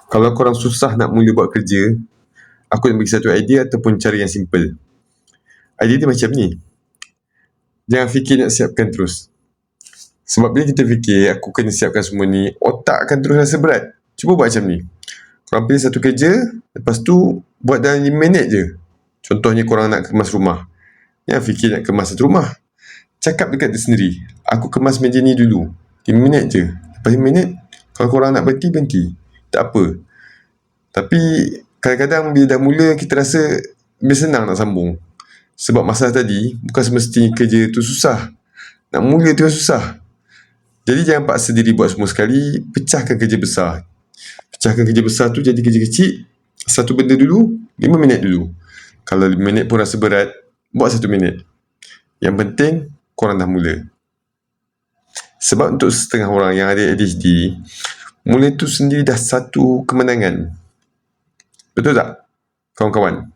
Kalau korang susah nak mula buat kerja, aku nak bagi satu idea ataupun cara yang simple. Idea dia macam ni. Jangan fikir nak siapkan terus. Sebab bila kita fikir, aku kena siapkan semua ni, otak akan terus rasa berat. Cuba buat macam ni. Korang pilih satu kerja, lepas tu buat dalam 5 minit je. Contohnya korang nak kemas rumah. Jangan fikir nak kemas satu rumah. Cakap dekat diri sendiri, aku kemas meja ni dulu. 5 minit je. Lepas 5 minit, kalau korang nak berhenti, berhenti. Tak apa. Tapi kadang-kadang bila dah mula, kita rasa lebih senang nak sambung. Sebab masalah tadi, bukan semestinya kerja tu susah. Nak mula tu yang susah. Jadi jangan paksa diri buat semua sekali, pecahkan kerja besar. Pecahkan kerja besar tu jadi kerja kecil. Satu benda dulu, 5 minit dulu. Kalau 5 minit pun rasa berat, buat 1 minit. Yang penting, korang dah mula. Sebab untuk setengah orang yang ada ADHD, mula tu sendiri dah satu kemenangan. Betul tak, kawan-kawan?